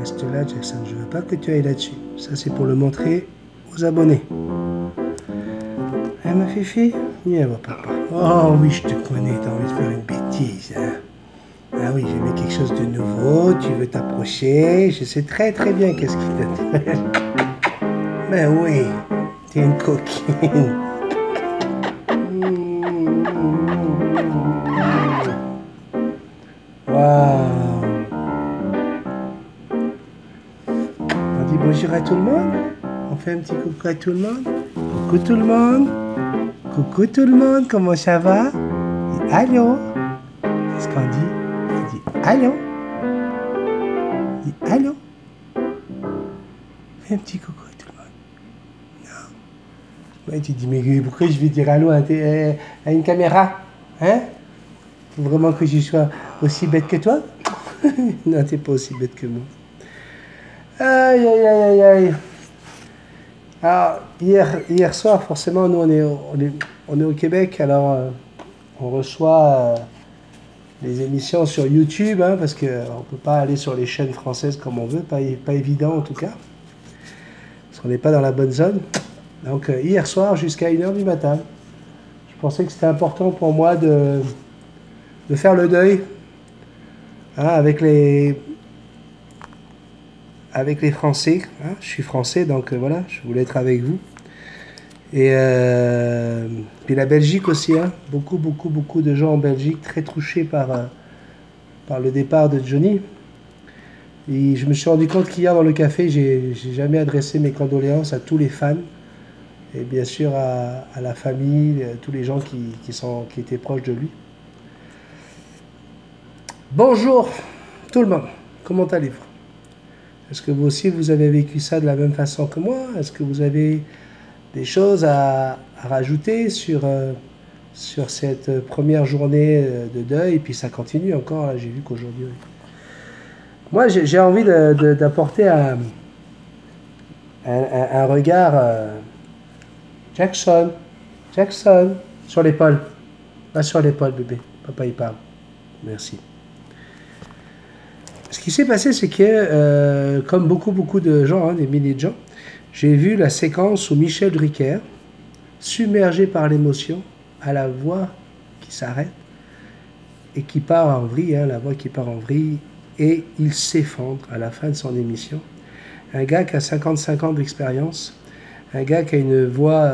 Reste là, Jackson. Je veux pas que tu ailles là-dessus. Ça, c'est pour le montrer aux abonnés. Eh, ma fifi? Viens, va, papa. Oh oui, je te connais. T'as envie de faire une bêtise, hein? Ah oui, j'ai vu quelque chose de nouveau. Tu veux t'approcher. Je sais très très bien qu'est-ce qui t'intéresse. Mais oui, t'es une coquine. Waouh. On dit bonjour à tout le monde. On fait un petit coucou à tout le monde. Coucou tout le monde. Coucou tout le monde, comment ça va? Et allô? Qu'est-ce qu'on dit? On dit allô? On dit allô? Fais un petit coucou à tout le monde. Non. Ouais, tu dis, mais pourquoi je vais dire allô à une caméra? Hein? Faut vraiment que je sois aussi bête que toi? Non, t'es pas aussi bête que moi. Aïe, aïe, aïe, aïe, aïe. Alors, hier soir, forcément, nous, on est au Québec, alors on reçoit les émissions sur YouTube, hein, parce qu'on ne peut pas aller sur les chaînes françaises comme on veut, pas évident en tout cas, parce qu'on n'est pas dans la bonne zone. Donc, hier soir, jusqu'à 1h du matin, je pensais que c'était important pour moi de faire le deuil, hein, avec les Français, hein. Je suis français, donc voilà, je voulais être avec vous. Et puis la Belgique aussi, hein. Beaucoup de gens en Belgique très touchés par le départ de Johnny. Et je me suis rendu compte qu'hier dans le café, j'ai jamais adressé mes condoléances à tous les fans, et bien sûr à la famille, à tous les gens qui étaient proches de lui. Bonjour tout le monde, comment allez-vous? Est-ce que vous aussi, vous avez vécu ça de la même façon que moi? Est-ce que vous avez des choses à rajouter sur cette première journée de deuil? Et puis ça continue encore, là, j'ai vu qu'aujourd'hui... Moi, j'ai envie d'apporter un regard... Jackson, sur l'épaule. Pas sur l'épaule, bébé. Papa, il parle. Merci. Ce qui s'est passé, c'est que, comme beaucoup de gens, hein, des milliers de gens, j'ai vu la séquence où Michel Drucker, submergé par l'émotion, à la voix qui s'arrête et qui part en vrille, hein, la voix qui part en vrille, et il s'effondre à la fin de son émission. Un gars qui a 55 ans d'expérience, un gars qui a une voix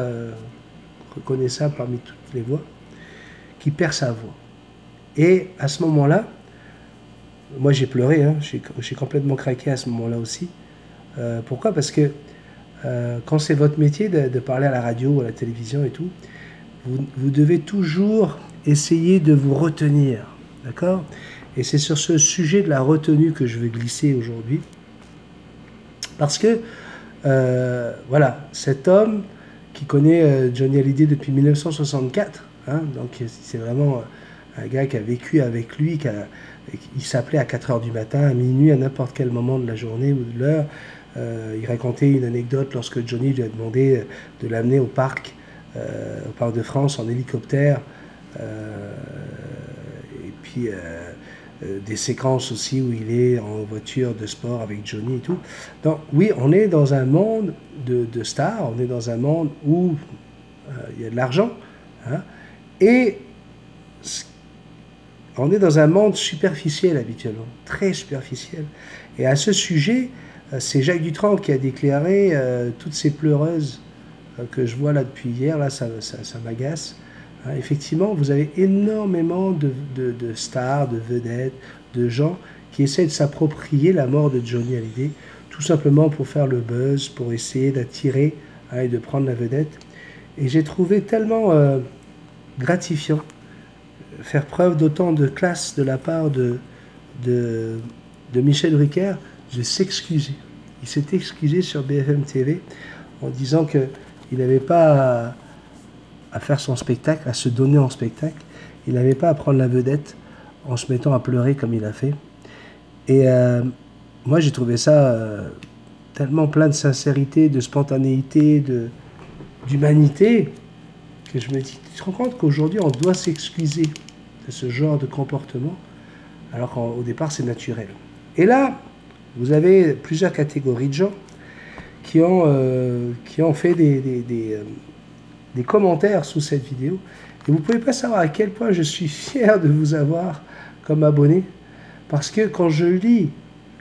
reconnaissable parmi toutes les voix, qui perd sa voix. Et à ce moment-là, moi j'ai pleuré, hein, j'ai complètement craqué à ce moment-là aussi. Pourquoi? Parce que quand c'est votre métier de parler à la radio ou à la télévision et tout, vous devez toujours essayer de vous retenir, d'accord? Et c'est sur ce sujet de la retenue que je vais glisser aujourd'hui. Parce que, voilà, cet homme qui connaît Johnny Hallyday depuis 1964, hein, donc c'est vraiment un gars qui a vécu avec lui, il s'appelait à 4h du matin, à minuit, à n'importe quel moment de la journée ou de l'heure. Il racontait une anecdote lorsque Johnny lui a demandé de l'amener au parc de France en hélicoptère. Et puis des séquences aussi où il est en voiture de sport avec Johnny et tout. Donc oui, on est dans un monde de stars, on est dans un monde où il y a de l'argent, hein, et on est dans un monde superficiel habituellement, très superficiel. Et à ce sujet, c'est Jacques Dutronc qui a déclaré toutes ces pleureuses que je vois là depuis hier, là ça m'agace. Hein, effectivement, vous avez énormément de stars, de vedettes, de gens qui essaient de s'approprier la mort de Johnny Hallyday, tout simplement pour faire le buzz, pour essayer d'attirer, hein, et de prendre la vedette. Et j'ai trouvé tellement gratifiant faire preuve d'autant de classe de la part de Michel Drucker, de s'excuser. Il s'est excusé sur BFM TV en disant qu'il n'avait pas à faire son spectacle, à se donner en spectacle. Il n'avait pas à prendre la vedette en se mettant à pleurer comme il a fait. Et moi, j'ai trouvé ça tellement plein de sincérité, de spontanéité, d'humanité, que je me dis, tu te rends compte qu'aujourd'hui, on doit s'excuser de ce genre de comportement, alors qu'au départ, c'est naturel. Et là, Vous avez plusieurs catégories de gens qui ont fait des commentaires sous cette vidéo. Et vous ne pouvez pas savoir à quel point je suis fier de vous avoir comme abonné. Parce que quand je lis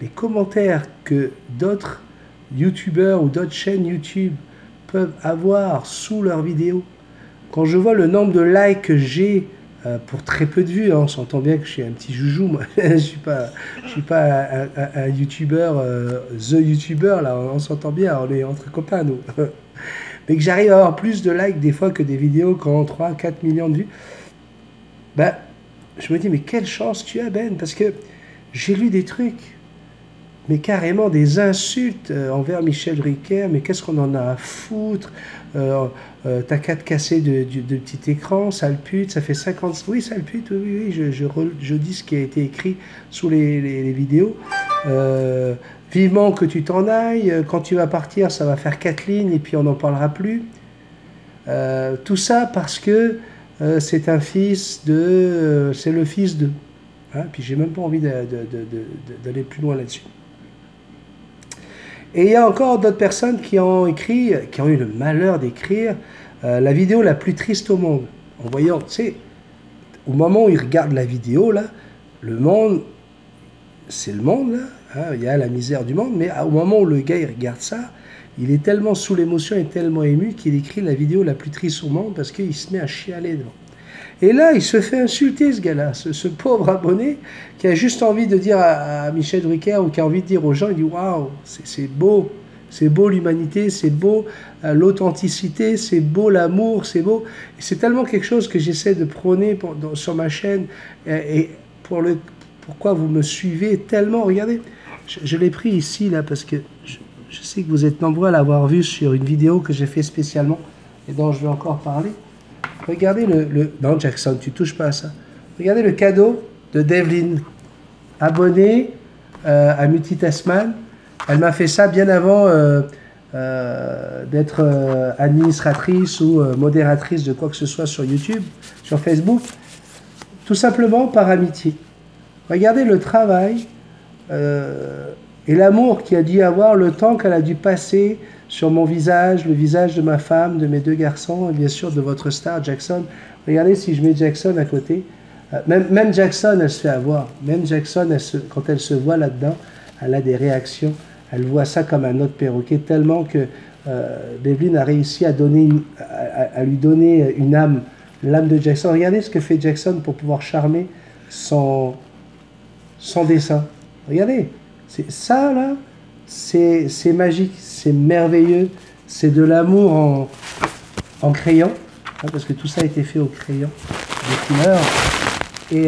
les commentaires que d'autres youtubeurs ou d'autres chaînes YouTube peuvent avoir sous leurs vidéos, quand je vois le nombre de likes que j'ai pour très peu de vues, hein, on s'entend bien que je suis un petit joujou, moi. je suis pas un youtubeur, the youtubeur, là, on s'entend bien, on est entre copains, nous. Mais que j'arrive à avoir plus de likes des fois que des vidéos qui ont 3-4 millions de vues, ben, je me dis, mais quelle chance tu as, Ben, parce que j'ai lu des trucs, mais carrément des insultes envers Michel Drucker, mais qu'est-ce qu'on en a à foutre, t'as qu'à te casser de petit écran, sale pute, ça fait 50... Oui, sale pute, oui, je dis ce qui a été écrit sous les vidéos. Vivement que tu t'en ailles, quand tu vas partir, ça va faire 4 lignes et puis on n'en parlera plus. Tout ça parce que c'est un fils de... c'est le fils de... Hein, puis j'ai même pas envie d'aller plus loin là-dessus. Et il y a encore d'autres personnes qui ont écrit, qui ont eu le malheur d'écrire la vidéo la plus triste au monde. En voyant, tu sais, au moment où ils regardent la vidéo, là, le monde, c'est le monde, là, hein, il y a la misère du monde, mais au moment où le gars, il regarde ça, il est tellement sous l'émotion et tellement ému qu'il écrit la vidéo la plus triste au monde parce qu'il se met à chialer devant. Et là, il se fait insulter, ce gars-là, ce pauvre abonné qui a juste envie de dire à Michel Drucker ou qui a envie de dire aux gens, il dit « Waouh, c'est beau l'humanité, c'est beau l'authenticité, c'est beau l'amour, c'est beau. » C'est tellement quelque chose que j'essaie de prôner sur ma chaîne et pourquoi vous me suivez tellement. Regardez, je l'ai pris ici, là, parce que je sais que vous êtes nombreux à l'avoir vu sur une vidéo que j'ai fait spécialement et dont je vais encore parler. Regardez Non, Jackson, tu touches pas à ça. Regardez le cadeau de Devlin, abonnée à Multitasman. Elle m'a fait ça bien avant d'être administratrice ou modératrice de quoi que ce soit sur YouTube, sur Facebook. Tout simplement par amitié. Regardez le travail et l'amour qu'il a dû avoir, le temps qu'elle a dû passer sur mon visage, le visage de ma femme, de mes 2 garçons, et bien sûr de votre star, Jackson. Regardez si je mets Jackson à côté. Même Jackson, elle se fait avoir. Même Jackson, quand elle se voit là-dedans, elle a des réactions. Elle voit ça comme un autre perroquet, tellement que Devlin a réussi à lui donner une âme, l'âme de Jackson. Regardez ce que fait Jackson pour pouvoir charmer son dessin. Regardez, ça là, c'est magique, c'est merveilleux, c'est de l'amour en crayon, hein, parce que tout ça a été fait au crayon, de couleur. Et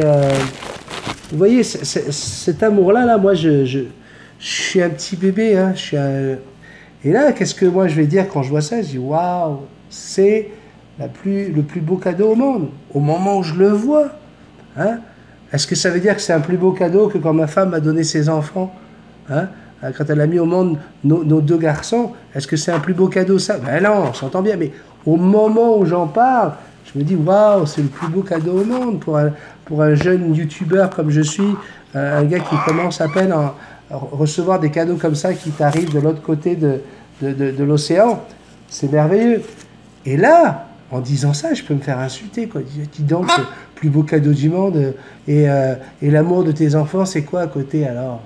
vous voyez, cet amour-là, moi, je suis un petit bébé, hein, et là, qu'est-ce que moi je vais dire quand je vois ça? Je dis, waouh, c'est le plus beau cadeau au monde, au moment où je le vois. Hein? Est-ce que ça veut dire que c'est un plus beau cadeau que quand ma femme m'a donné ses enfants, hein? Quand elle a mis au monde nos 2 garçons, est-ce que c'est un plus beau cadeau ça? Ben non, on s'entend bien, mais au moment où j'en parle, je me dis, waouh, c'est le plus beau cadeau au monde pour un jeune youtubeur comme je suis, un gars qui commence à peine à recevoir des cadeaux comme ça qui t'arrivent de l'autre côté de l'océan. C'est merveilleux. Et là, en disant ça, je peux me faire insulter, quoi. Dis donc, le plus beau cadeau du monde, et l'amour de tes enfants, c'est quoi à côté alors?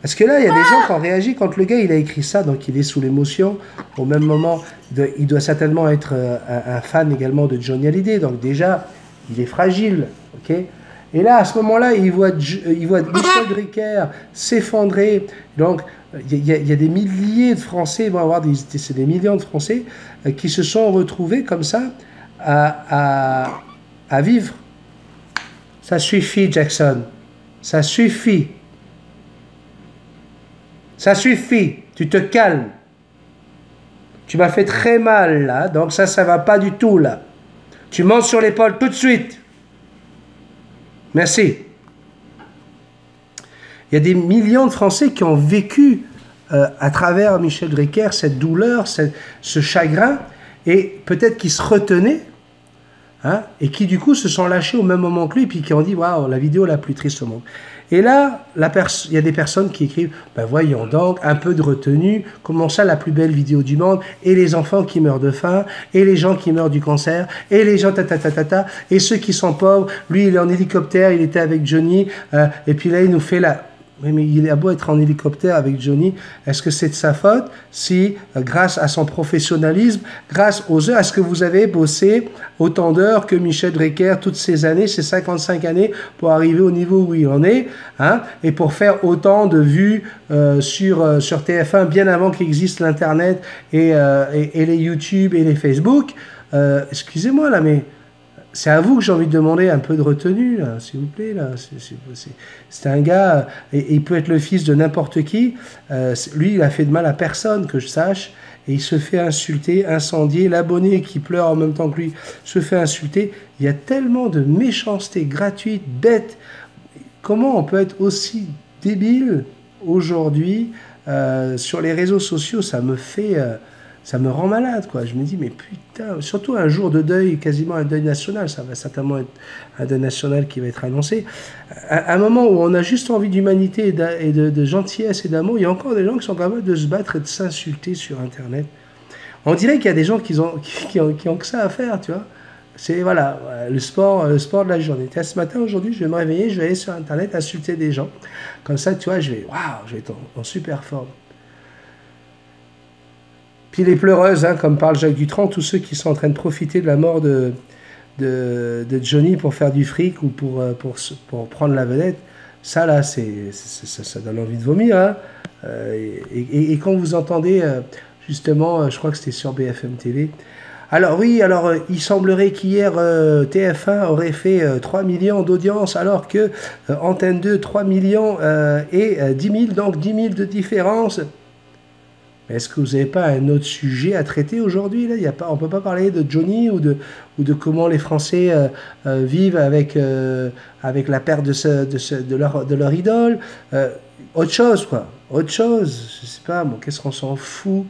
Parce que là, il y a des gens qui ont réagi quand le gars, il a écrit ça, donc il est sous l'émotion. Au même moment, il doit certainement être un fan également de Johnny Hallyday, donc déjà, il est fragile, ok? Et là, à ce moment-là, il voit Michel Drucker s'effondrer. Donc, il y a des milliers de Français, vont avoir c'est des millions de Français qui se sont retrouvés comme ça à vivre. Ça suffit, Jackson. Ça suffit. Ça suffit. Tu te calmes. Tu m'as fait très mal, là. Donc ça va pas du tout, là. Tu montes sur l'épaule tout de suite. Merci. Il y a des millions de Français qui ont vécu à travers Michel Drucker cette douleur, ce chagrin, et peut-être qu'ils se retenaient, hein, et qui du coup se sont lâchés au même moment que lui, puis qui ont dit waouh, la vidéo la plus triste au monde. Et là, il y a des personnes qui écrivent ben voyons donc, un peu de retenue, comment ça la plus belle vidéo du monde, et les enfants qui meurent de faim, et les gens qui meurent du cancer, et les gens et ceux qui sont pauvres, lui il est en hélicoptère, il était avec Johnny, et puis là il nous fait la... Oui, mais il a beau être en hélicoptère avec Johnny, est-ce que c'est de sa faute si, grâce à son professionnalisme, grâce aux heures, est-ce que vous avez bossé autant d'heures que Michel Drucker toutes ces années, ces 55 années, pour arriver au niveau où il en est, hein, et pour faire autant de vues sur TF1 bien avant qu'existe l'Internet et les YouTube et les Facebook? Excusez-moi là, mais... C'est à vous que j'ai envie de demander un peu de retenue, s'il vous plaît. C'est un gars, et il peut être le fils de n'importe qui. Lui, il a fait de mal à personne, que je sache. Et il se fait insulter, incendier. L'abonné qui pleure en même temps que lui se fait insulter. Il y a tellement de méchanceté gratuite, bête. Comment on peut être aussi débile aujourd'hui sur les réseaux sociaux? Ça me rend malade, quoi. Je me dis, mais putain, surtout un jour de deuil, quasiment un deuil national, ça va certainement être un deuil national qui va être annoncé. À un moment où on a juste envie d'humanité et de gentillesse et d'amour, il y a encore des gens qui sont capables de se battre et de s'insulter sur Internet. On dirait qu'il y a des gens qui ont que ça à faire, tu vois. C'est, voilà, le sport de la journée. Ce matin, aujourd'hui, je vais me réveiller, je vais aller sur Internet insulter des gens. Comme ça, tu vois, je vais être en super forme. Puis les pleureuses, hein, comme parle Jacques Dutronc, tous ceux qui sont en train de profiter de la mort de Johnny pour faire du fric ou pour prendre la vedette, ça là, ça donne envie de vomir. Hein. Et quand vous entendez, justement, je crois que c'était sur BFM TV, alors oui, il semblerait qu'hier TF1 aurait fait 3 millions d'audience, alors que Antenne 2, 3 millions et 10 000, donc 10 000 de différence. Est-ce que vous n'avez pas un autre sujet à traiter aujourd'hui? On ne peut pas parler de Johnny ou de comment les Français vivent avec la perte de leur idole. Autre chose, quoi. Autre chose. Je ne sais pas, bon, qu'est-ce qu'on s'en fout?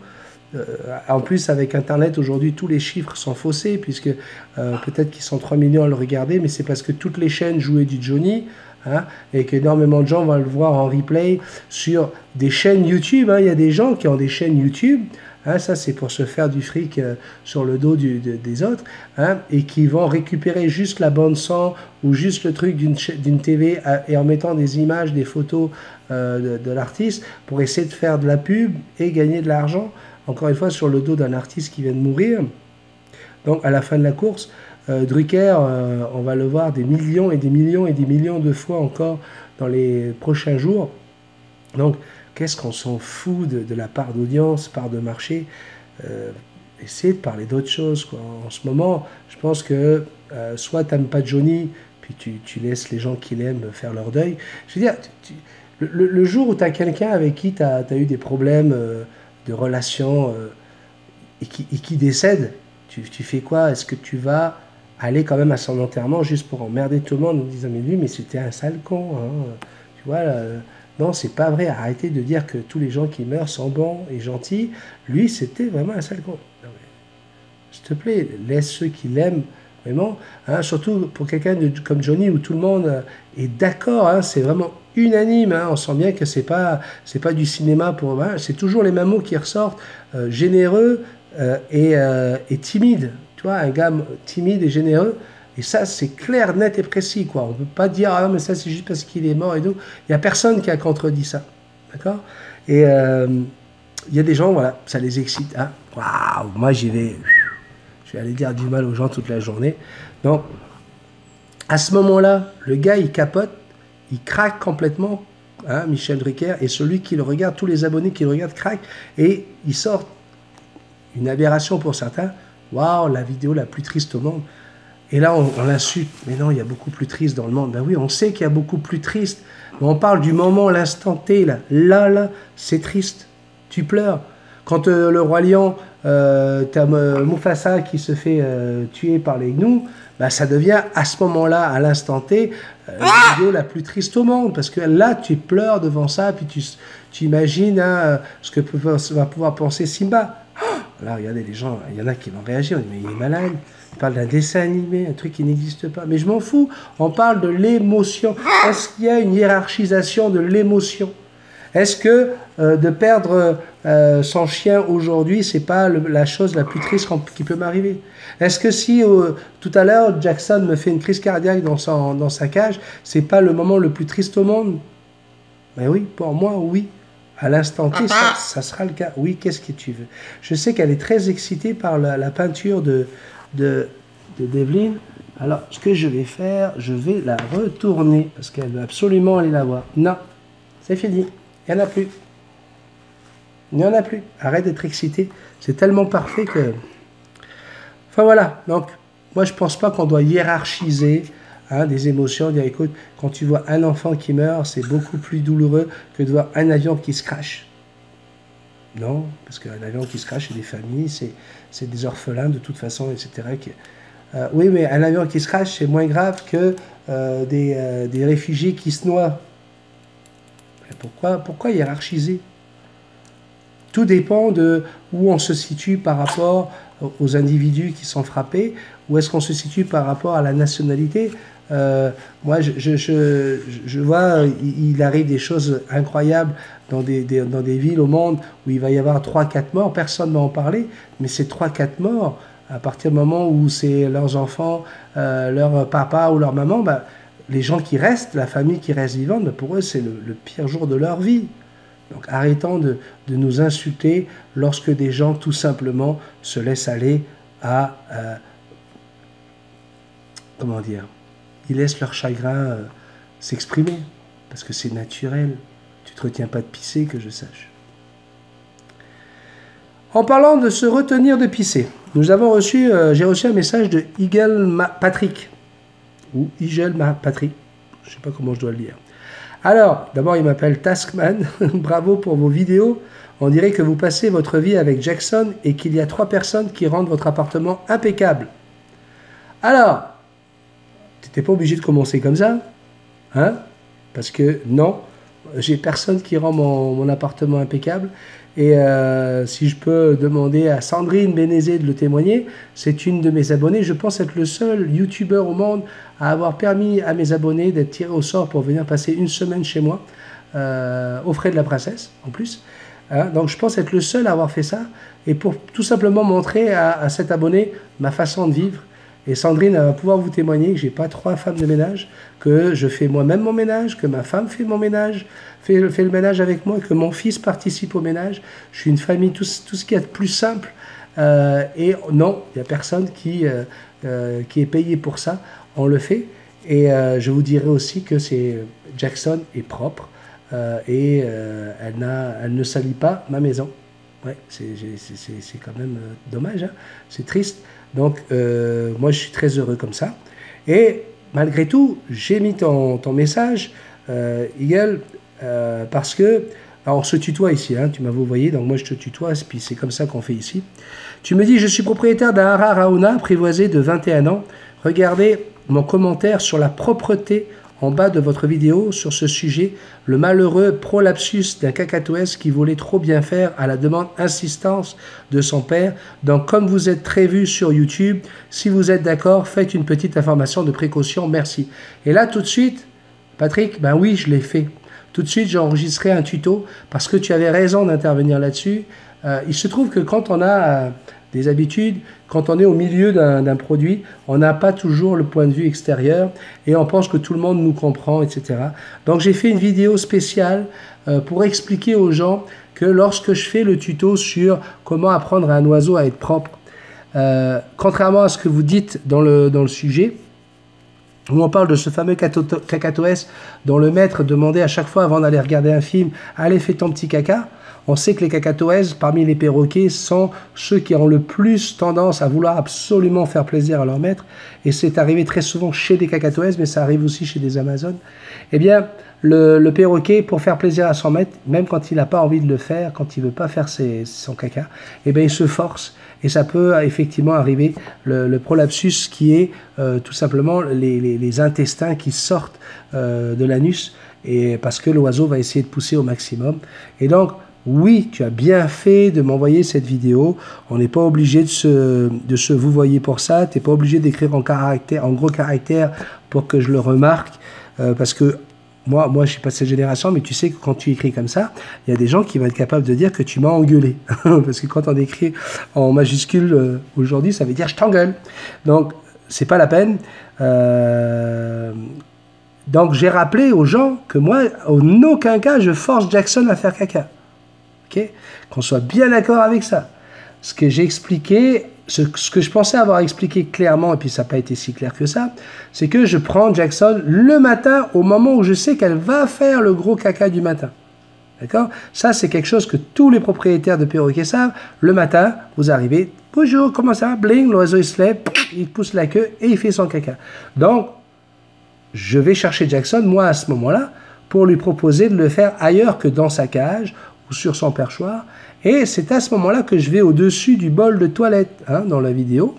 En plus, avec Internet, aujourd'hui, tous les chiffres sont faussés, puisque peut-être qu'ils sont 3 millions à le regarder, mais c'est parce que toutes les chaînes jouaient du Johnny. Hein, et qu'énormément de gens vont le voir en replay sur des chaînes YouTube. Hein. Il y a des gens qui ont des chaînes YouTube, hein, ça c'est pour se faire du fric sur le dos des autres, hein, et qui vont récupérer juste la bande son ou juste le truc d'une TV et en mettant des images, des photos de l'artiste pour essayer de faire de la pub et gagner de l'argent, encore une fois sur le dos d'un artiste qui vient de mourir. Donc à la fin de la course, Drucker, on va le voir des millions et des millions et des millions de fois encore dans les prochains jours. Donc, qu'est-ce qu'on s'en fout de la part d'audience, part de marché? Essayez de parler d'autre chose, quoi. En ce moment, je pense que soit tu n'aimes pas Johnny, puis tu laisses les gens qui l'aiment faire leur deuil. Je veux dire, le jour où tu as quelqu'un avec qui tu as eu des problèmes de relation et qui décède, tu fais quoi? Est-ce que tu vas aller quand même à son enterrement juste pour emmerder tout le monde en disant mais lui, mais c'était un sale con, hein. Tu vois, non, c'est pas vrai. Arrêtez de dire que tous les gens qui meurent sont bons et gentils. Lui, c'était vraiment un sale con. S'il te plaît, laisse ceux qui l'aiment vraiment, hein, surtout pour quelqu'un comme Johnny où tout le monde est d'accord, hein, c'est vraiment unanime, hein, on sent bien que c'est pas du cinéma pour, hein, c'est toujours les mêmes mots qui ressortent, généreux et timide. Tu vois, un gars timide et généreux, et ça, c'est clair, net et précis, quoi. On ne peut pas dire, ah non, mais ça, c'est juste parce qu'il est mort et tout. Il n'y a personne qui a contredit ça, d'accord? Et il y a des gens, voilà, ça les excite. Hein. Waouh, moi, je vais aller dire du mal aux gens toute la journée. Donc, à ce moment-là, le gars, il capote, il craque complètement, hein, Michel Drucker, et celui qui le regarde, tous les abonnés qui le regardent craquent, et il sort une aberration pour certains. Waouh, la vidéo la plus triste au monde. Et là, on l'insulte. Mais non, il y a beaucoup plus triste dans le monde. Ben oui, on sait qu'il y a beaucoup plus triste. Mais on parle du moment, l'instant T. Là, c'est triste. Tu pleures. Quand le roi lion, t'as Mufasa qui se fait tuer par les gnous, ben, ça devient à ce moment-là, à l'instant T, la vidéo la plus triste au monde. Parce que là, tu pleures devant ça, puis tu imagines hein, ce que va pouvoir penser Simba. Là, regardez, les gens, il y en a qui vont réagir, on dit, mais il est malade, il parle d'un dessin animé, un truc qui n'existe pas. Mais je m'en fous, on parle de l'émotion. Est-ce qu'il y a une hiérarchisation de l'émotion? Est-ce que de perdre son chien aujourd'hui, c'est pas la chose la plus triste qui peut m'arriver? Est-ce que si tout à l'heure Jackson me fait une crise cardiaque dans sa cage, c'est pas le moment le plus triste au monde? Mais oui, pour moi, oui. À l'instant T, ça sera le cas. Oui, qu'est-ce que tu veux? Je sais qu'elle est très excitée par la peinture de Devlin. Alors, ce que je vais faire, je vais la retourner parce qu'elle veut absolument aller la voir. Non, c'est fini. Il n'y en a plus. Il n'y en a plus. Arrête d'être excité. C'est tellement parfait que... Enfin voilà. Donc, moi, je ne pense pas qu'on doit hiérarchiser des émotions. Dire, écoute, quand tu vois un enfant qui meurt, c'est beaucoup plus douloureux que de voir un avion qui se crache. Non, parce qu'un avion qui se crache, c'est des familles, c'est des orphelins de toute façon, etc. Oui, mais un avion qui se crache, c'est moins grave que des réfugiés qui se noient. Pourquoi hiérarchiser? Tout dépend de où on se situe par rapport aux individus qui sont frappés, où est-ce qu'on se situe par rapport à la nationalité. Moi, je vois, il arrive des choses incroyables dans des villes au monde où il va y avoir 3-4 morts, personne ne va en parler, mais ces 3-4 morts, à partir du moment où c'est leurs enfants, leur papa ou leur maman, bah, les gens qui restent, la famille qui reste vivante, bah, pour eux, c'est le pire jour de leur vie. Donc arrêtons de nous insulter lorsque des gens, tout simplement, se laissent aller à... comment dire? Ils laissent leur chagrin s'exprimer, parce que c'est naturel. Tu ne te retiens pas de pisser, que je sache. En parlant de se retenir de pisser, j'ai reçu un message de Eagle Patrick, ou Eagle Patrick, je ne sais pas comment je dois le dire. Alors, d'abord, il m'appelle Taskman, bravo pour vos vidéos. On dirait que vous passez votre vie avec Jackson et qu'il y a 3 personnes qui rendent votre appartement impeccable. Alors, tu n'étais pas obligé de commencer comme ça, hein? Parce que non, j'ai personne qui rend mon appartement impeccable. Et si je peux demander à Sandrine Bénézé de le témoigner, c'est une de mes abonnées. Je pense être le seul youtubeur au monde à avoir permis à mes abonnés d'être tirés au sort pour venir passer une semaine chez moi, aux frais de la princesse en plus. Hein? Donc je pense être le seul à avoir fait ça, et pour tout simplement montrer à cet abonné ma façon de vivre. Et Sandrine va pouvoir vous témoigner que je n'ai pas 3 femmes de ménage, que je fais moi-même mon ménage, que ma femme fait mon ménage, fait le ménage avec moi, que mon fils participe au ménage. Je suis une famille, tout ce qu'il y a de plus simple. Et non, il n'y a personne qui est payé pour ça. On le fait. Et je vous dirai aussi que Jackson est propre et elle ne salit pas ma maison. Ouais, c'est quand même dommage, hein? C'est triste. Donc, moi, je suis très heureux comme ça. Et malgré tout, j'ai mis ton message, Eagle, parce que, alors, on se tutoie ici, hein, tu m'as envoyé, donc moi, je te tutoie, puis c'est comme ça qu'on fait ici. Tu me dis, je suis propriétaire d'un Hara Rauna apprivoisé de 21 ans. Regardez mon commentaire sur la propreté en bas de votre vidéo sur ce sujet, le malheureux prolapsus d'un cacatoès qui voulait trop bien faire à la demande insistance de son père. Donc, comme vous êtes très vu sur YouTube, si vous êtes d'accord, faites une petite information de précaution, merci. Et là, tout de suite, Patrick, ben oui, je l'ai fait. Tout de suite, j'ai enregistré un tuto parce que tu avais raison d'intervenir là-dessus. Il se trouve que quand on a des habitudes, quand on est au milieu d'un produit, on n'a pas toujours le point de vue extérieur et on pense que tout le monde nous comprend, etc. Donc j'ai fait une vidéo spéciale pour expliquer aux gens que lorsque je fais le tuto sur comment apprendre à un oiseau à être propre, contrairement à ce que vous dites dans le sujet, où on parle de ce fameux cacatoès dont le maître demandait à chaque fois avant d'aller regarder un film « Allez, fais ton petit caca ». On sait que les cacatoès, parmi les perroquets, sont ceux qui ont le plus tendance à vouloir absolument faire plaisir à leur maître. Et c'est arrivé très souvent chez des cacatoès, mais ça arrive aussi chez des amazones. Eh bien, le perroquet, pour faire plaisir à son maître, même quand il n'a pas envie de le faire, quand il ne veut pas faire son caca, eh bien, il se force. Et ça peut effectivement arriver, le prolapsus qui est tout simplement les intestins qui sortent de l'anus, et parce que l'oiseau va essayer de pousser au maximum. Et donc, Oui, tu as bien fait de m'envoyer cette vidéo. On n'est pas obligé de se vous voyez pour ça. Tu n'es pas obligé d'écrire en gros caractères pour que je le remarque. Parce que moi, je ne suis pas de cette génération, mais tu sais que quand tu écris comme ça, il y a des gens qui vont être capables de dire que tu m'as engueulé. Parce que quand on écrit en majuscule aujourd'hui, ça veut dire je t'engueule. Donc, c'est pas la peine. Donc, j'ai rappelé aux gens que moi, en aucun cas, je force Jackson à faire caca. Okay? Qu'on soit bien d'accord avec ça. Ce que j'ai expliqué, ce que je pensais avoir expliqué clairement, et puis ça n'a pas été si clair que ça, c'est que je prends Jackson le matin au moment où je sais qu'elle va faire le gros caca du matin. D'accord? Ça, c'est quelque chose que tous les propriétaires de perroquets savent. Le matin, vous arrivez, bonjour, comment ça va? Bling, l'oiseau il se lève, il pousse la queue et il fait son caca. Donc, je vais chercher Jackson, moi, à ce moment-là, pour lui proposer de le faire ailleurs que dans sa cage ou sur son perchoir. Et c'est à ce moment-là que je vais au-dessus du bol de toilette, hein, dans la vidéo.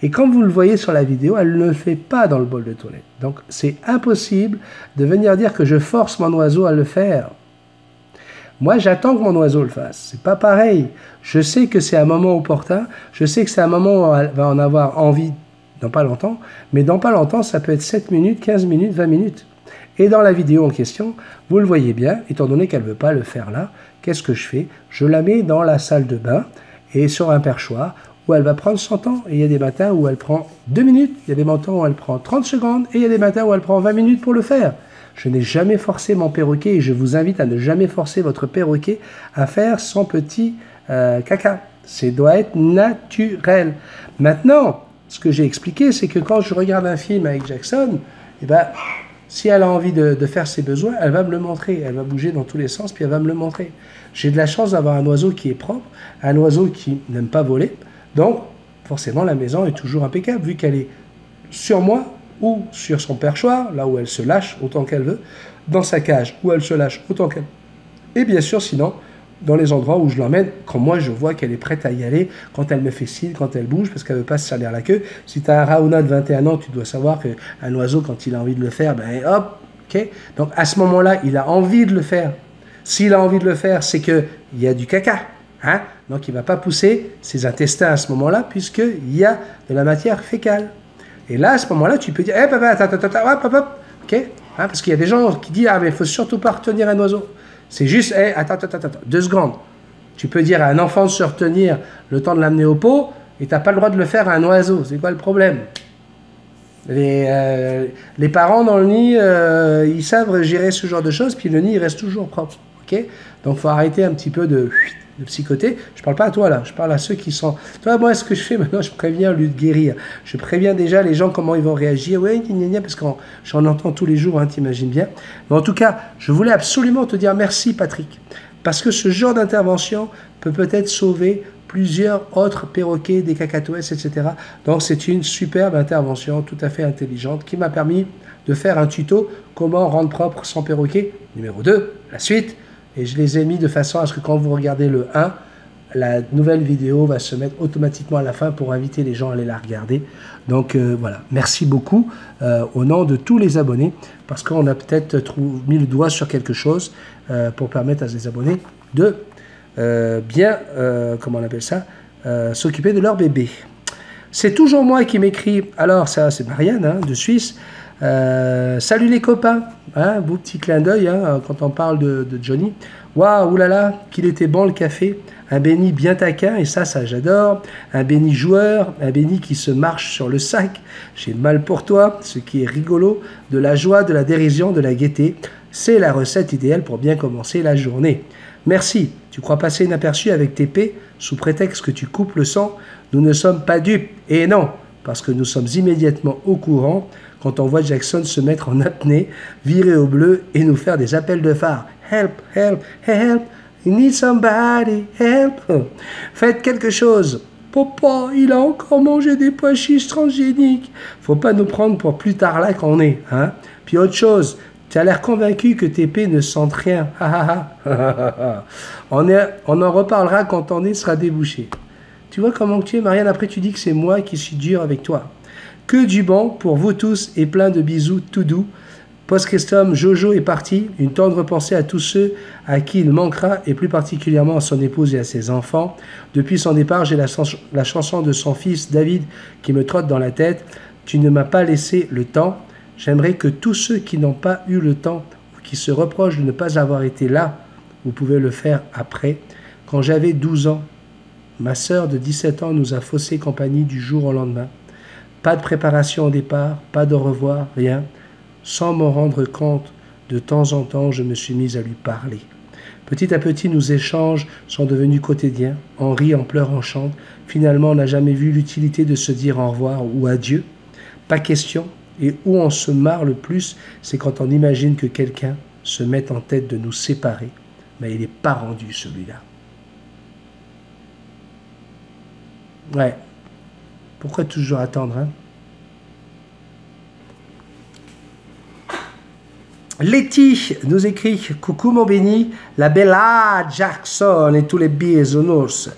Et comme vous le voyez sur la vidéo, elle ne le fait pas dans le bol de toilette. Donc, c'est impossible de venir dire que je force mon oiseau à le faire. Moi, j'attends que mon oiseau le fasse. C'est pas pareil. Je sais que c'est un moment opportun. Je sais que c'est un moment où elle va en avoir envie dans pas longtemps. Mais dans pas longtemps, ça peut être 7 minutes, 15 minutes, 20 minutes. Et dans la vidéo en question, vous le voyez bien, étant donné qu'elle ne veut pas le faire là, qu'est-ce que je fais? Je la mets dans la salle de bain et sur un perchoir où elle va prendre son temps. Et il y a des matins où elle prend 2 minutes, il y a des matins où elle prend 30 secondes et il y a des matins où elle prend 20 minutes pour le faire. Je n'ai jamais forcé mon perroquet et je vous invite à ne jamais forcer votre perroquet à faire son petit caca. Ça doit être naturel. Maintenant, ce que j'ai expliqué, c'est que quand je regarde un film avec Jackson, eh ben, si elle a envie de faire ses besoins, elle va me le montrer. Elle va bouger dans tous les sens, puis elle va me le montrer. J'ai de la chance d'avoir un oiseau qui est propre, un oiseau qui n'aime pas voler. Donc, forcément, la maison est toujours impeccable, vu qu'elle est sur moi ou sur son perchoir, là où elle se lâche autant qu'elle veut, dans sa cage, où elle se lâche autant qu'elle veut. Et bien sûr, sinon, dans les endroits où je l'emmène, quand moi je vois qu'elle est prête à y aller, quand elle me fait signe, quand elle bouge, parce qu'elle ne veut pas se salir la queue. Si tu as un Raouna de 21 ans, tu dois savoir qu'un oiseau, quand il a envie de le faire, ben hop, ok. Donc à ce moment-là, il a envie de le faire. S'il a envie de le faire, c'est qu'il y a du caca. Hein? Donc il ne va pas pousser ses intestins à ce moment-là, puisqu'il y a de la matière fécale. Et là, à ce moment-là, tu peux dire, eh, papa, hop, ok, hein, parce qu'il y a des gens qui disent, ah, mais il ne faut surtout pas retenir un oiseau. C'est juste, hey, attends, 2 secondes. Tu peux dire à un enfant de se retenir le temps de l'amener au pot, et tu n'as pas le droit de le faire à un oiseau. C'est quoi le problème? Les parents dans le nid, ils savent gérer ce genre de choses, puis le nid, il reste toujours propre. Okay? Donc, il faut arrêter un petit peu de psychoter. Je ne parle pas à toi, là. Je parle à ceux qui sont... Toi, moi, ce que je fais maintenant, je préviens au lieu de guérir. Je préviens déjà les gens comment ils vont réagir. Oui, parce que j'en entends tous les jours, hein, t'imagines bien. Mais en tout cas, je voulais absolument te dire merci, Patrick. Parce que ce genre d'intervention peut peut-être sauver plusieurs autres perroquets, des cacatoès, etc. Donc, c'est une superbe intervention, tout à fait intelligente, qui m'a permis de faire un tuto comment rendre propre son perroquet. Numéro 2, la suite. Et je les ai mis de façon à ce que quand vous regardez le 1, la nouvelle vidéo va se mettre automatiquement à la fin pour inviter les gens à aller la regarder. Donc voilà, merci beaucoup au nom de tous les abonnés, parce qu'on a peut-être mis le doigt sur quelque chose pour permettre à ces abonnés de bien, comment on appelle ça, s'occuper de leur bébé. C'est toujours moi qui m'écris, alors ça c'est Marianne hein, de Suisse. Salut les copains, hein, beau petit clin d'œil hein, quand on parle de Johnny. Waouh, oulala, qu'il était bon le café. Un béni bien taquin, et ça j'adore. Un béni joueur, un béni qui se marche sur le sac. J'ai mal pour toi, ce qui est rigolo. De la joie, de la dérision, de la gaieté. C'est la recette idéale pour bien commencer la journée. Merci, tu crois passer inaperçu avec TP sous prétexte que tu coupes le sang? Nous ne sommes pas dupes, et non, parce que nous sommes immédiatement au courant quand on voit Jackson se mettre en apnée, virer au bleu et nous faire des appels de phare. Help, help, help, you need somebody, help. Faites quelque chose. Papa, il a encore mangé des pois chiches transgéniques. Faut pas nous prendre pour plus tard là qu'on est. Hein? Puis autre chose, tu as l'air convaincu que TP ne sente rien. On en reparlera quand ton nez sera débouché. Tu vois comment tu es, Marianne? Après, tu dis que c'est moi qui suis dur avec toi. Que du bon pour vous tous et plein de bisous tout doux. Post-Christum, Jojo est parti. Une tendre pensée à tous ceux à qui il manquera, et plus particulièrement à son épouse et à ses enfants. Depuis son départ, j'ai la chanson de son fils David qui me trotte dans la tête. Tu ne m'as pas laissé le temps. J'aimerais que tous ceux qui n'ont pas eu le temps ou qui se reprochent de ne pas avoir été là, vous pouvez le faire après. Quand j'avais 12 ans, ma sœur de 17 ans nous a faussé compagnie du jour au lendemain. Pas de préparation au départ, pas de au revoir, rien. Sans m'en rendre compte, de temps en temps, je me suis mise à lui parler. Petit à petit, nos échanges sont devenus quotidiens. On rit, on pleure, on chante. Finalement, on n'a jamais vu l'utilité de se dire au revoir ou adieu. Pas question. Et où on se marre le plus, c'est quand on imagine que quelqu'un se mette en tête de nous séparer. Mais il n'est pas rendu, celui-là. Ouais. Pourquoi toujours attendre, hein? Letty nous écrit « Coucou mon béni, la Bella Jackson et tous les bisounours.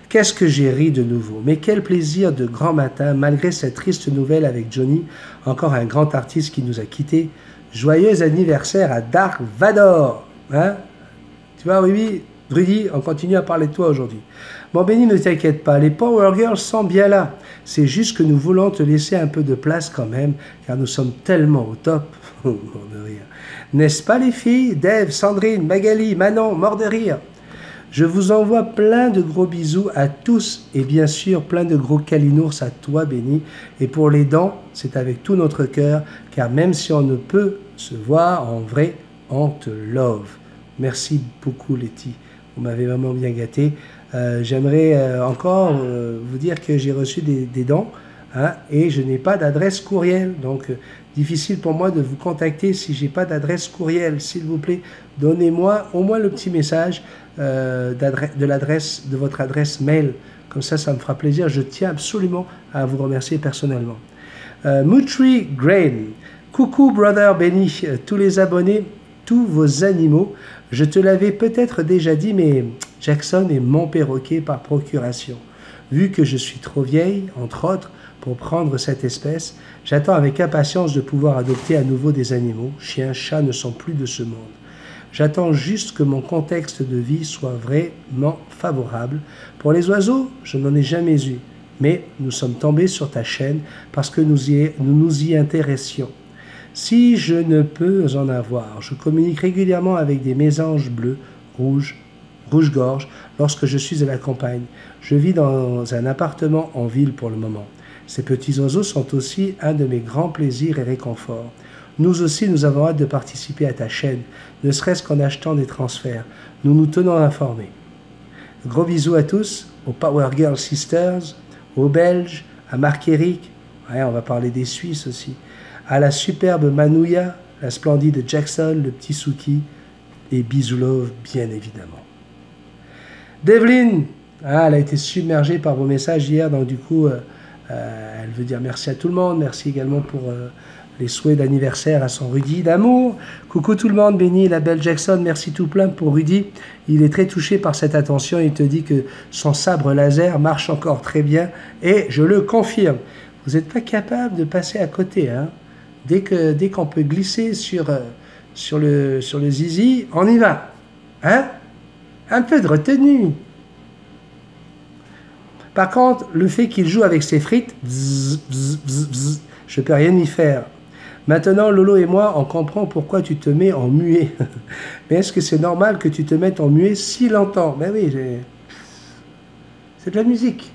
Qu'est-ce que j'ai ri de nouveau. Mais quel plaisir de grand matin, malgré cette triste nouvelle avec Johnny, encore un grand artiste qui nous a quittés. Joyeux anniversaire à Dark Vador. Hein? Tu vois, oui, Rudy, on continue à parler de toi aujourd'hui. Mon béni, ne t'inquiète pas, les Power Girls sont bien là. C'est juste que nous voulons te laisser un peu de place quand même, car nous sommes tellement au top. Mort de rire. N'est-ce pas les filles? Dave, Sandrine, Magali, Manon, mort de rire. Je vous envoie plein de gros bisous à tous et bien sûr plein de gros câlinours à toi, Béni. Et pour les dents, c'est avec tout notre cœur, car même si on ne peut se voir en vrai, on te love. Merci beaucoup, Letty. Vous m'avez vraiment bien gâté. J'aimerais encore vous dire que j'ai reçu des dons hein, et je n'ai pas d'adresse courriel. Donc, difficile pour moi de vous contacter si je n'ai pas d'adresse courriel. S'il vous plaît, donnez-moi au moins le petit message de votre adresse mail. Comme ça me fera plaisir. Je tiens absolument à vous remercier personnellement. Mutri Grain. Coucou, brother Benny, tous les abonnés, tous vos animaux. Je te l'avais peut-être déjà dit, mais Jackson est mon perroquet par procuration. Vu que je suis trop vieille, entre autres, pour prendre cette espèce, j'attends avec impatience de pouvoir adopter à nouveau des animaux. Chiens, chats ne sont plus de ce monde. J'attends juste que mon contexte de vie soit vraiment favorable. Pour les oiseaux, je n'en ai jamais eu, mais nous sommes tombés sur ta chaîne parce que nous nous y intéressions. Si je ne peux en avoir, je communique régulièrement avec des mésanges bleus, rouge-gorge, lorsque je suis à la campagne. Je vis dans un appartement en ville pour le moment. Ces petits oiseaux sont aussi un de mes grands plaisirs et réconforts. Nous aussi, nous avons hâte de participer à ta chaîne, ne serait-ce qu'en achetant des transferts. Nous nous tenons informés. Gros bisous à tous, aux Power Girl Sisters, aux Belges, à Marc-Éric, ouais, on va parler des Suisses aussi, à la superbe Manouya, la splendide Jackson, le petit Suki, et bisous love, bien évidemment. Devlin, elle a été submergée par vos messages hier, donc du coup, elle veut dire merci à tout le monde, merci également pour les souhaits d'anniversaire à son Rudy d'amour. Coucou tout le monde, Benny, la belle Jackson, merci tout plein pour Rudy. Il est très touché par cette attention, il te dit que son sabre laser marche encore très bien, et je le confirme. Vous n'êtes pas capable de passer à côté, hein. Dès qu'on peut glisser sur le zizi, on y va. Hein? Un peu de retenue. Par contre, le fait qu'il joue avec ses frites, bzz, bzz, bzz, bzz, je ne peux rien y faire. Maintenant, Lolo et moi, on comprend pourquoi tu te mets en muet. Mais est-ce que c'est normal que tu te mettes en muet si longtemps? Ben oui, c'est de la musique.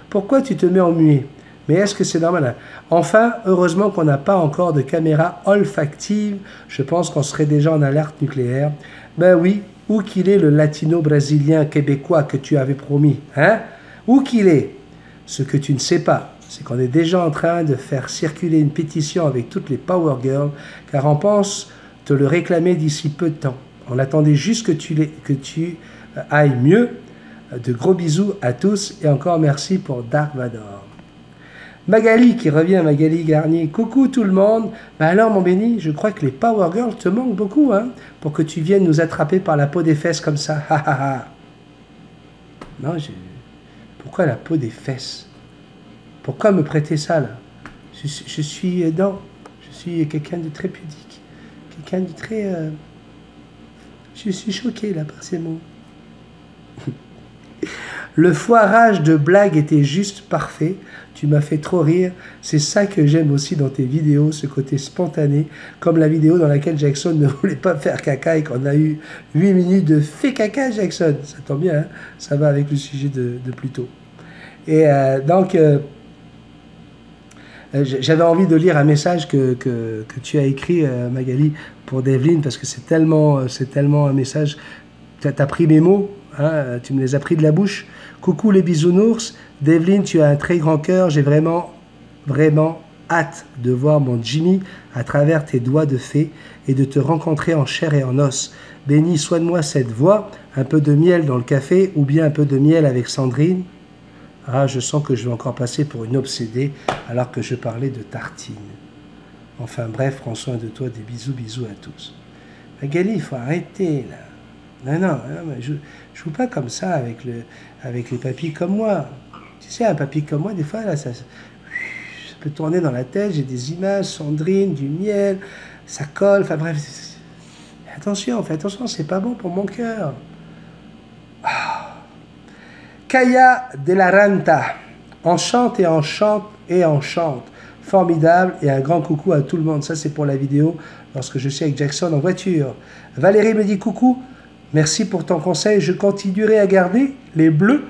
Pourquoi tu te mets en muet? Mais est-ce que c'est normal? Enfin, heureusement qu'on n'a pas encore de caméra olfactive. Je pense qu'on serait déjà en alerte nucléaire. Ben oui, où qu'il est le latino-brésilien québécois que tu avais promis, hein? Où qu'il est? Ce que tu ne sais pas, c'est qu'on est déjà en train de faire circuler une pétition avec toutes les Power Girls, car on pense te le réclamer d'ici peu de temps. On attendait juste que tu ailles mieux. De gros bisous à tous et encore merci pour Dark Vador. Magali qui revient, Magali Garnier. Coucou tout le monde. Ben alors mon béni, je crois que les Power Girls te manquent beaucoup, hein, pour que tu viennes nous attraper par la peau des fesses comme ça. Non, pourquoi la peau des fesses? Pourquoi me prêter ça là? Je suis suis quelqu'un de très pudique. Quelqu'un de très... Je suis choqué là par ces mots. Le foirage de blagues était juste parfait. Tu m'as fait trop rire. C'est ça que j'aime aussi dans tes vidéos, ce côté spontané. Comme la vidéo dans laquelle Jackson ne voulait pas faire caca et qu'on a eu 8 minutes de fais caca Jackson. Ça tombe bien, hein, ça va avec le sujet de plus tôt. Et donc, j'avais envie de lire un message que tu as écrit, Magali, pour Devlin, parce que c'est tellement un message. Tu as pris mes mots, hein, tu me les as pris de la bouche. Coucou les bisounours, Devlin, tu as un très grand cœur, j'ai vraiment hâte de voir mon Jimmy à travers tes doigts de fée et de te rencontrer en chair et en os. Béni, soigne-moi cette voix, un peu de miel dans le café ou bien un peu de miel avec Sandrine. Ah, je sens que je vais encore passer pour une obsédée alors que je parlais de tartines. Enfin bref, prends soin de toi, des bisous à tous. Magali, il faut arrêter là. Non, mais je joue pas comme ça avec les papis comme moi. Tu sais, un papy comme moi, des fois, là, ça peut tourner dans la tête, j'ai des images, Sandrine, du miel, ça colle, enfin bref. Attention, fais attention, c'est pas bon pour mon cœur. Kaya de la Ranta, enchante. Formidable et un grand coucou à tout le monde. Ça, c'est pour la vidéo lorsque je suis avec Jackson en voiture. Valérie me dit coucou. Merci pour ton conseil. Je continuerai à garder les bleus.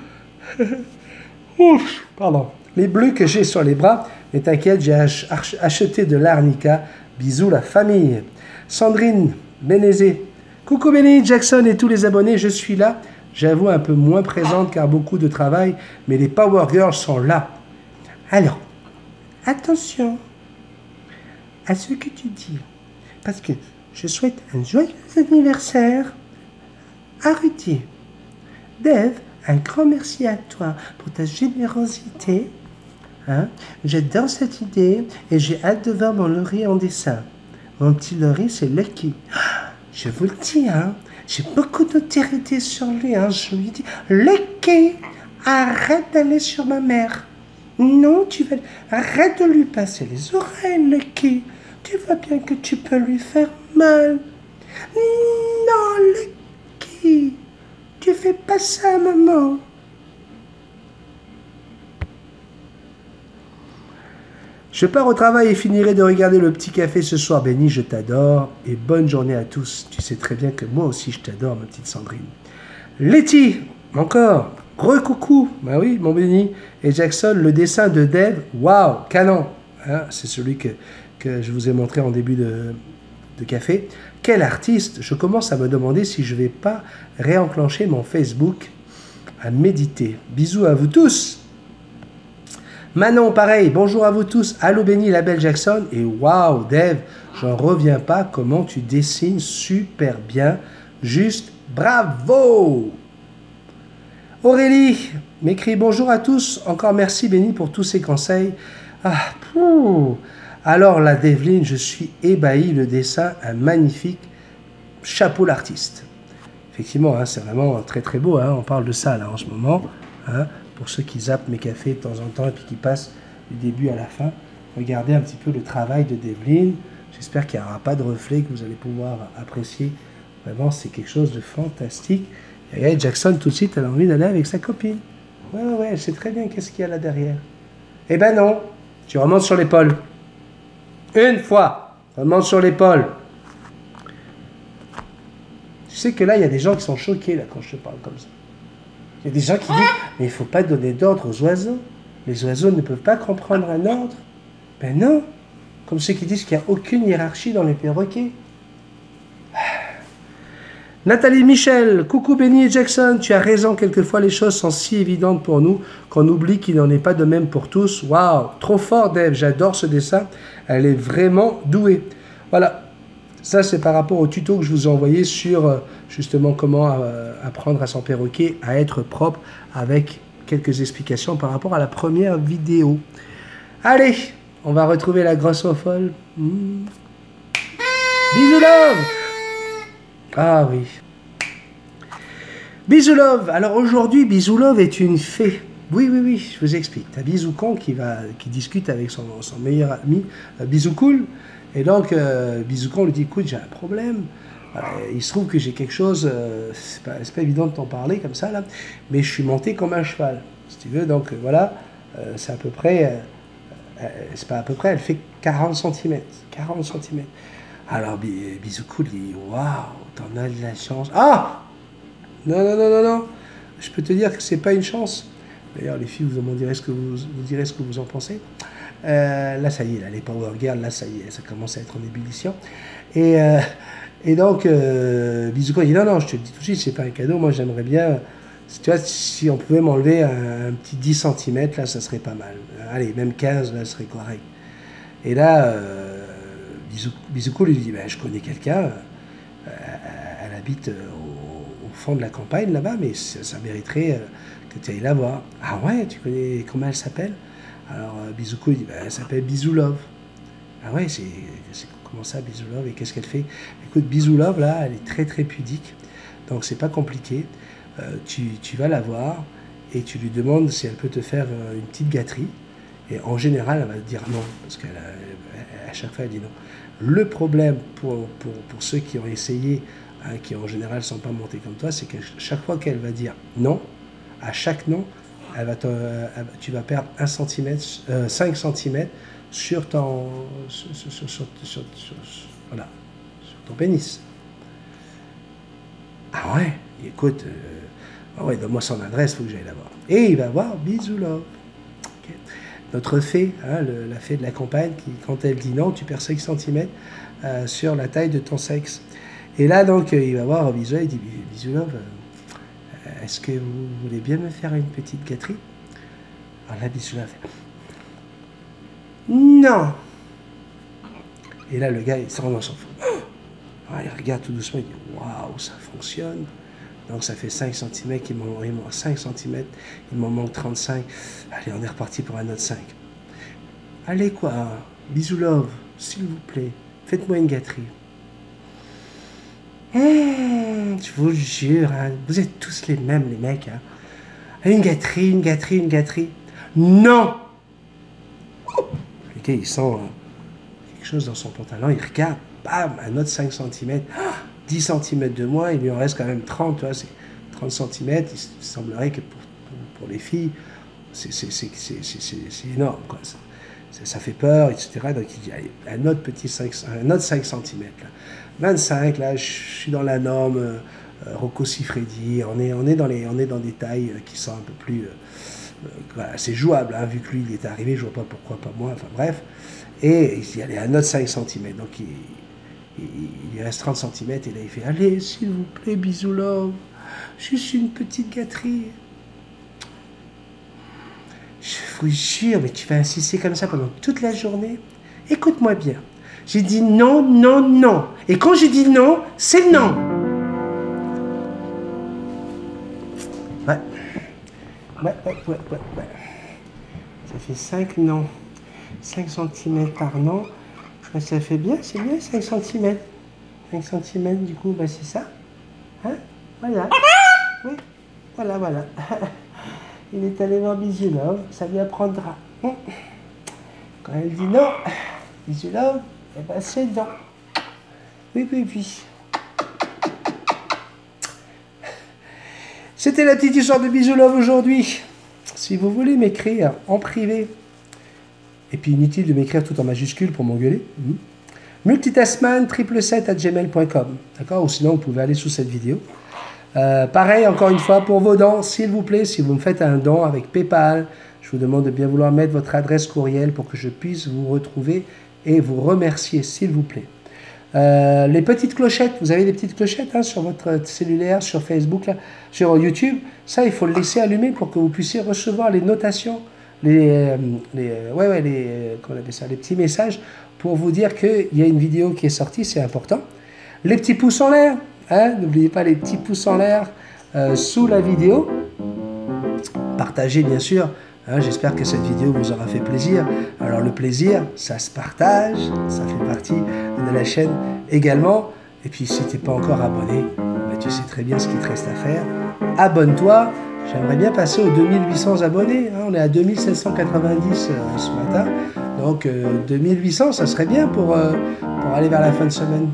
Ouf, pardon. Les bleus que j'ai sur les bras. Mais t'inquiète, j'ai acheté de l'arnica. Bisous la famille. Sandrine Bénézé. Coucou Béni, Jackson et tous les abonnés. Je suis là. J'avoue un peu moins présente car beaucoup de travail. Mais les Power Girls sont là. Alors, attention à ce que tu dis. Parce que je souhaite un joyeux anniversaire à Rudy. Dave, un grand merci à toi pour ta générosité. Hein? J'adore cette idée et j'ai hâte de voir mon Laurie en dessin. Mon petit Laurie, c'est Lucky. Je vous le dis, hein, j'ai beaucoup d'autorité sur lui. Hein. Je lui dis, Lucky, arrête d'aller sur ma mère. Non, arrête de lui passer les oreilles, Lucky. Tu vois bien que tu peux lui faire mal. Non, Lucky, tu fais pas ça, maman. Je pars au travail et finirai de regarder le petit café ce soir. Béni, je t'adore et bonne journée à tous. Tu sais très bien que moi aussi je t'adore, ma petite Sandrine. Letty, encore. Recoucou, bah oui, mon Béni. Et Jackson, le dessin de Dave, waouh, canon. Hein, c'est celui que je vous ai montré en début de café. Quel artiste. Je commence à me demander si je ne vais pas réenclencher mon Facebook à méditer. Bisous à vous tous. Manon, pareil, bonjour à vous tous. Allô Béni, la belle Jackson. Et waouh, Dave, j'en reviens pas comment tu dessines super bien. Juste bravo. Aurélie m'écrit bonjour à tous. Encore merci Béni pour tous ces conseils. Ah, pouh. Alors la Devlin, je suis ébahi. Le dessin, un magnifique chapeau l'artiste. Effectivement, hein, c'est vraiment très très beau. Hein, on parle de ça là en ce moment. Hein, pour ceux qui zappent mes cafés de temps en temps et puis qui passent du début à la fin. Regardez un petit peu le travail de Devlin. J'espère qu'il n'y aura pas de reflet que vous allez pouvoir apprécier. Vraiment, c'est quelque chose de fantastique. Et regardez, Jackson, tout de suite, elle a envie d'aller avec sa copine. Ouais, elle sait très bien qu'est-ce qu'il y a là derrière. Eh ben non, tu remontes sur l'épaule. Une fois, remonte sur l'épaule. Tu sais que là, il y a des gens qui sont choqués là quand je te parle comme ça. Il y a des gens qui disent, mais il ne faut pas donner d'ordre aux oiseaux. Les oiseaux ne peuvent pas comprendre un ordre. Ben non. Comme ceux qui disent qu'il n'y a aucune hiérarchie dans les perroquets. Nathalie Michel, coucou Béni et Jackson, tu as raison, quelquefois les choses sont si évidentes pour nous qu'on oublie qu'il n'en est pas de même pour tous. Waouh, trop fort Dave, j'adore ce dessin, elle est vraiment douée. Voilà, ça c'est par rapport au tuto que je vous ai envoyé sur justement comment apprendre à son perroquet à être propre avec quelques explications par rapport à la première vidéo. Allez, on va retrouver la grosse au folle. Bisous love. Ah oui. Bisou Love. Alors aujourd'hui, Bisou Love est une fée. Oui, je vous explique. T'as Bisou Con qui discute avec son meilleur ami, Bisou Cool. Et donc, Bizouka, on lui dit, écoute, j'ai un problème. Il se trouve que j'ai quelque chose, c'est pas évident de t'en parler comme ça, là, mais je suis monté comme un cheval, si tu veux. Donc, voilà, c'est à peu près, c'est pas à peu près, elle fait 40 cm. 40 cm. Alors, Bizouka dit, waouh, t'en as de la chance. Ah! Non, non, non, non, non. Je peux te dire que c'est pas une chance. D'ailleurs, les filles, vous direz ce que vous direz ce que vous en pensez. Là, ça y est, là, les Power Girls, là, ça y est, ça commence à être en ébullition. Et donc, Bizouka dit, non, non, je te le dis tout de suite, c'est pas un cadeau. Moi, j'aimerais bien, tu vois, si on pouvait m'enlever un petit 10 cm, là, ça serait pas mal. Allez, même 15, là, ça serait correct. Et là, Bizouka lui dit, ben, je connais quelqu'un, elle habite au fond de la campagne là-bas, mais ça mériterait que tu ailles la voir. Ah ouais, tu connais comment elle s'appelle? Alors Bizouka dit, elle s'appelle Bisou Love. Ah ouais, c'est comment ça, Bisou Love? Et qu'est-ce qu'elle fait? Écoute, Bisou Love, là, elle est très très pudique, donc c'est pas compliqué. Tu vas la voir et tu lui demandes si elle peut te faire une petite gâterie. Et en général, elle va te dire non, parce qu'à chaque fois, elle dit non. Le problème pour ceux qui ont essayé, hein, qui en général ne sont pas montés comme toi, c'est que chaque fois qu'elle va dire non, à chaque non, tu vas perdre 5 cm sur ton, voilà, sur ton pénis. Ah ouais, écoute, ah ouais, donne-moi son adresse, il faut que j'aille la voir. Et il va voir Bisou Love. Okay. Notre fée, hein, la fée de la campagne, qui, quand elle dit non, tu perds 5 cm sur la taille de ton sexe. Et là, donc, il va voir Bisou Love, il dit, Bisou Love, est-ce que vous voulez bien me faire une petite gâterie? Alors là, Bisou Love fait, non. Et là, le gars, il se rend dans son fond. Alors, il regarde tout doucement, il dit, waouh, ça fonctionne. Donc ça fait 5 cm, il manque 5 cm, il m'en manque 35. Allez, on est reparti pour un autre 5. Allez quoi, Bisou Love, s'il vous plaît, faites-moi une gâterie. Je vous jure, hein, vous êtes tous les mêmes, les mecs. Hein. Une gâterie, une gâterie, une gâterie. Non! Le gars, il sent quelque chose dans son pantalon, il regarde, bam, un autre 5 cm. 10 cm de moins, il lui en reste quand même 30, tu vois, c'est 30 cm, il semblerait que pour les filles, c'est énorme, quoi. Ça fait peur, etc. Donc il dit, allez, un autre 5 cm, là. 25, là, je suis dans la norme, Rocco Siffredi, on est dans des tailles qui sont un peu plus... voilà, c'est jouable, hein, vu que lui, il est arrivé, je vois pas pourquoi pas moi, enfin bref. Et il dit, allez, un autre 5 cm, donc il reste 30 cm, et là il fait, allez, s'il vous plaît, Bisou Love, juste une petite gâterie. Je vous jure, mais tu vas insister comme ça pendant toute la journée. Écoute-moi bien. J'ai dit non, non, non. Et quand je dis non, c'est non. Ouais. Ouais. Ça fait 5 non. 5 cm par non. Ça fait bien, c'est bien, 5 cm. 5 cm, du coup, bah, c'est ça. Hein? Voilà. Oui, voilà. Il est allé voir Bisou Love, ça lui apprendra. Quand elle dit non, Bisou Love, eh ben c'est non. Oui. C'était la petite histoire de Bisou Love aujourd'hui. Si vous voulez m'écrire en privé, et puis inutile de m'écrire tout en majuscule pour m'engueuler, multitaskman777@gmail.com, d'accord? Ou sinon, vous pouvez aller sous cette vidéo. Pareil, encore une fois, pour vos dons, s'il vous plaît, si vous me faites un don avec PayPal, je vous demande de bien vouloir mettre votre adresse courriel pour que je puisse vous retrouver et vous remercier, s'il vous plaît. Les petites clochettes, vous avez des petites clochettes hein, sur votre cellulaire, sur Facebook, là, sur YouTube, ça, il faut le laisser allumé pour que vous puissiez recevoir les notations, les petits messages pour vous dire qu'il y a une vidéo qui est sortie, c'est important. Les petits pouces en l'air, hein, n'oubliez pas les petits pouces en l'air sous la vidéo. Partagez bien sûr, hein, j'espère que cette vidéo vous aura fait plaisir. Alors le plaisir, ça se partage, ça fait partie de la chaîne également. Et puis si tu n'es pas encore abonné, bah, tu sais très bien ce qu'il te reste à faire. Abonne-toi. J'aimerais bien passer aux 2800 abonnés. Hein. On est à 2790 ce matin. Donc 2800, ça serait bien pour aller vers la fin de semaine.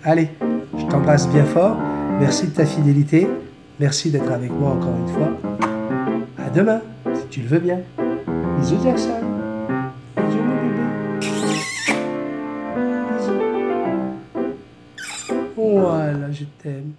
Allez, je t'embrasse bien fort. Merci de ta fidélité. Merci d'être avec moi encore une fois. À demain, si tu le veux bien. Bisous Jackson. Bisous mon bébé. Bisous. Voilà, je t'aime.